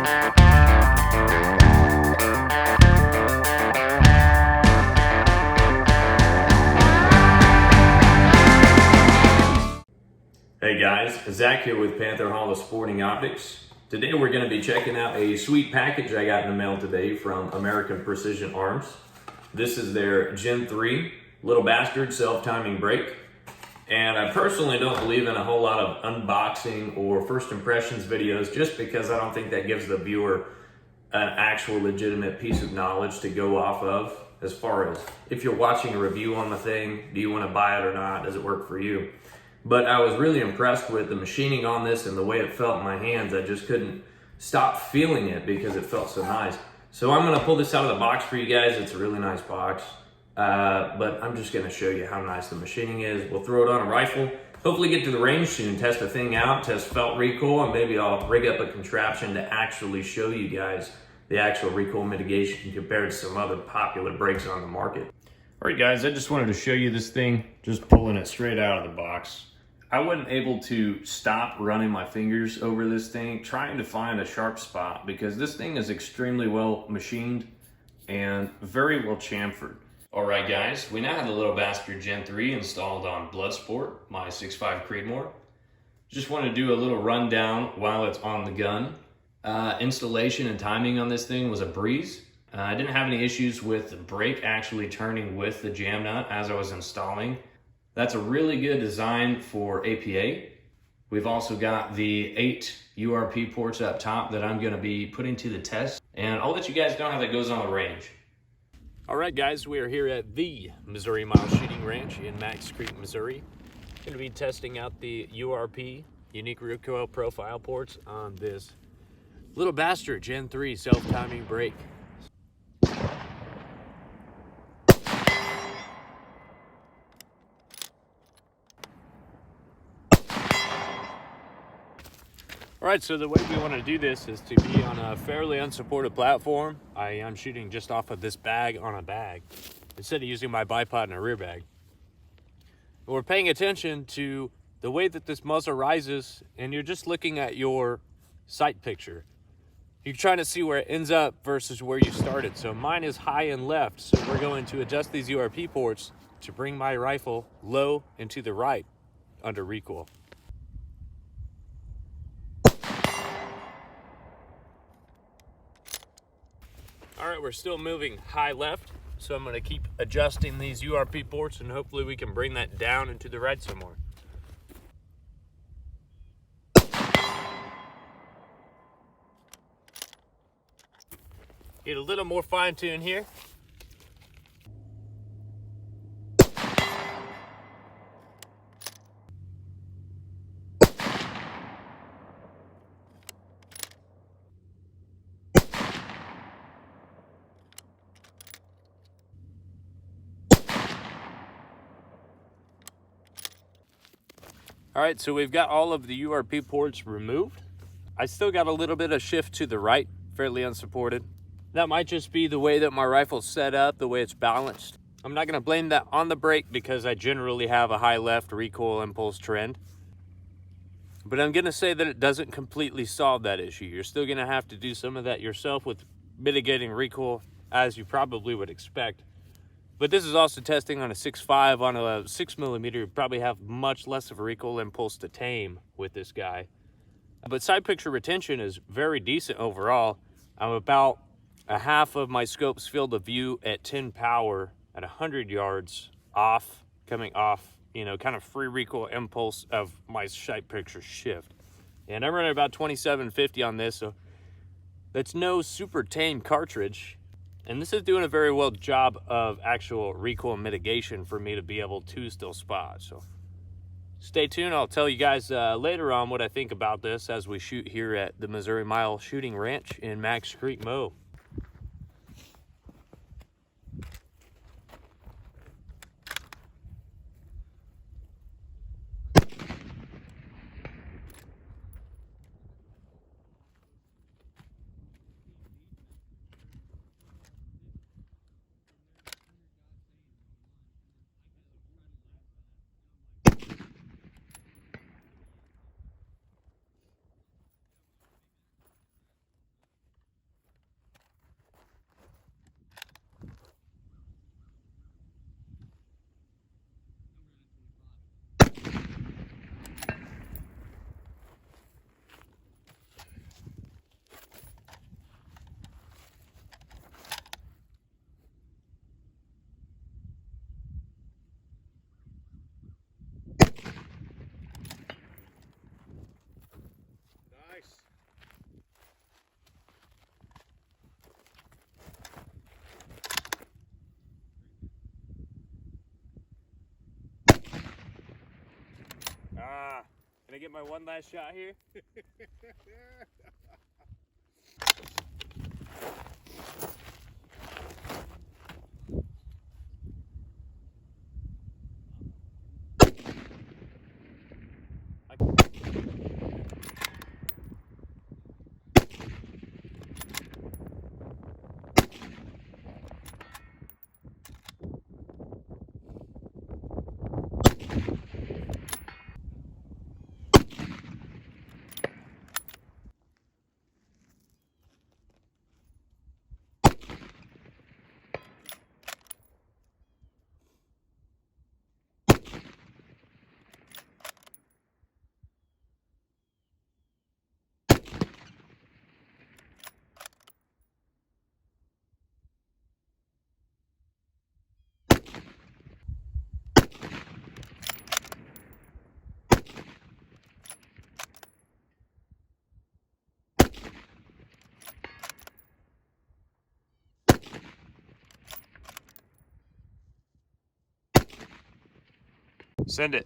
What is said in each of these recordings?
Hey guys, Zach here with Panther Hall Sporting Optics. Today we're going to be checking out a sweet package I got in the mail today from American Precision Arms. This is their Gen 3 Little Bastard Self-Timing Brake. And I personally don't believe in a whole lot of unboxing or first impressions videos just because I don't think that gives the viewer an actual legitimate piece of knowledge to go off of as far as if you're watching a review on the thing, do you want to buy it or not, does it work for you? But I was really impressed with the machining on this and the way it felt in my hands. I just couldn't stop feeling it because it felt so nice. So I'm gonna pull this out of the box for you guys. It's a really nice box, but I'm just gonna show you how nice the machining is. We'll throw it on a rifle, hopefully get to the range soon, test the thing out, test felt recoil, and maybe I'll rig up a contraption to actually show you guys the actual recoil mitigation compared to some other popular brakes on the market. All right guys, I just wanted to show you this thing, just pulling it straight out of the box. I wasn't able to stop running my fingers over this thing, trying to find a sharp spot because this thing is extremely well machined and very well chamfered. All right guys, we now have the Little Bastard Gen 3 installed on Bloodsport, my 6.5 Creedmoor. Just want to do a little rundown while it's on the gun. Installation and timing on this thing was a breeze. I didn't have any issues with the brake actually turning with the jam nut as I was installing. That's a really good design for APA. We've also got the 8 URP ports up top that I'm gonna be putting to the test, and I'll let you guys know how that goes on the range. All right guys, we are here at the Missouri Mile Shooting Ranch in Macks Creek, Missouri. Gonna be testing out the URP, Unique Recoil Profile ports on this Little Bastard Gen 3 Self-Timing Brake. All right, so the way we want to do this is to be on a fairly unsupported platform. I am shooting just off of this bag on a bag instead of using my bipod in a rear bag. And we're paying attention to the way that this muzzle rises, and you're just looking at your sight picture. You're trying to see where it ends up versus where you started. So mine is high and left, so we're going to adjust these URP ports to bring my rifle low and to the right under recoil. All right, we're still moving high left, so I'm going to keep adjusting these URP ports and hopefully we can bring that down and to the right some more. Get a little more fine-tuned here. All right, so we've got all of the URP ports removed. I still got a little bit of shift to the right, fairly unsupported. That might just be the way that my rifle's set up, the way it's balanced. I'm not gonna blame that on the brake because I generally have a high left recoil impulse trend. But I'm gonna say that it doesn't completely solve that issue. You're still gonna have to do some of that yourself with mitigating recoil as you probably would expect. But this is also testing on a 6.5. On a 6mm, you probably have much less of a recoil impulse to tame with this guy. But side picture retention is very decent overall. I'm about a half of my scope's field of view at 10 power at 100 yards off, coming off, you know, kind of free recoil impulse of my side picture shift. And I'm running about 2750 on this, so that's no super tame cartridge. And this is doing a very well job of actual recoil mitigation for me to be able to still spot. So stay tuned. I'll tell you guys later on what I think about this as we shoot here at the Missouri Mile Shooting Ranch in Macks Creek, Mo. get my one last shot here? Send it.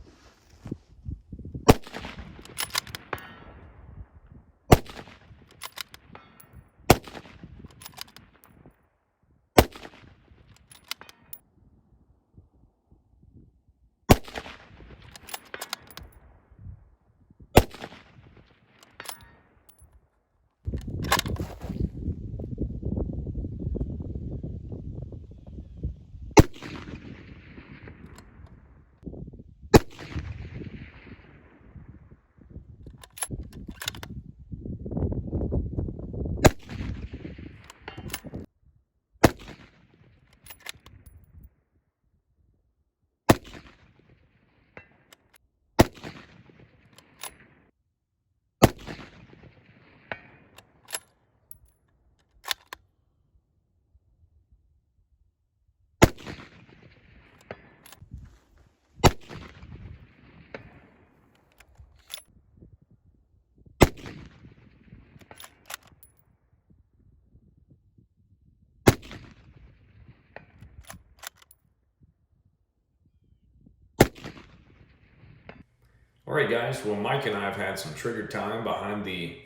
All right, guys. Well, Mike and I have had some trigger time behind the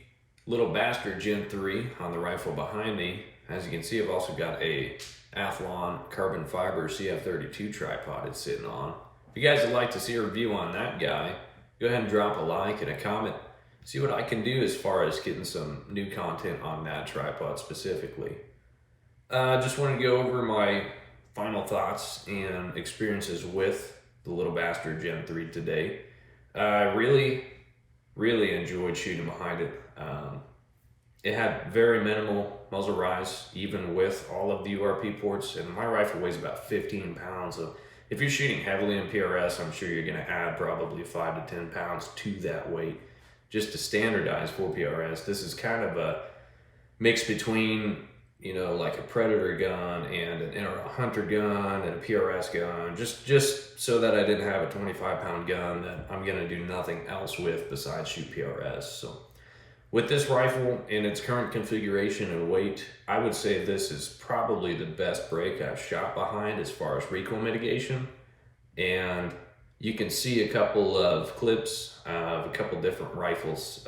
Little Bastard Gen 3 on the rifle behind me. As you can see, I've also got a Athlon carbon fiber CF32 tripod it's sitting on. If you guys would like to see a review on that guy, go ahead and drop a like and a comment. See what I can do as far as getting some new content on that tripod specifically. Just wanted to go over my final thoughts and experiences with the Little Bastard Gen 3 today. I really enjoyed shooting behind it. It had very minimal muzzle rise, even with all of the URP ports, and my rifle weighs about 15 pounds. So if you're shooting heavily in PRS, I'm sure you're gonna add probably 5 to 10 pounds to that weight just to standardize for PRS. This is kind of a mix between, you know, like a Predator gun and a hunter gun and a PRS gun, just so that I didn't have a 25-pound gun that I'm gonna do nothing else with besides shoot PRS. So with this rifle in its current configuration and weight, I would say this is probably the best brake I've shot behind as far as recoil mitigation. And you can see a couple of clips of a couple different rifles.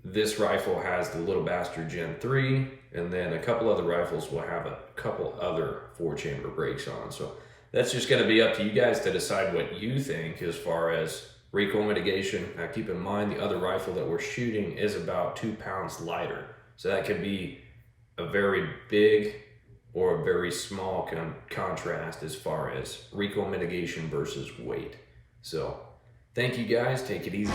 This rifle has the Little Bastard Gen 3, and then a couple other rifles will have a couple other 4-chamber brakes on. So that's just gonna be up to you guys to decide what you think as far as recoil mitigation. Now keep in mind the other rifle that we're shooting is about 2 pounds lighter. So that could be a very big or a very small contrast as far as recoil mitigation versus weight. So thank you guys, take it easy.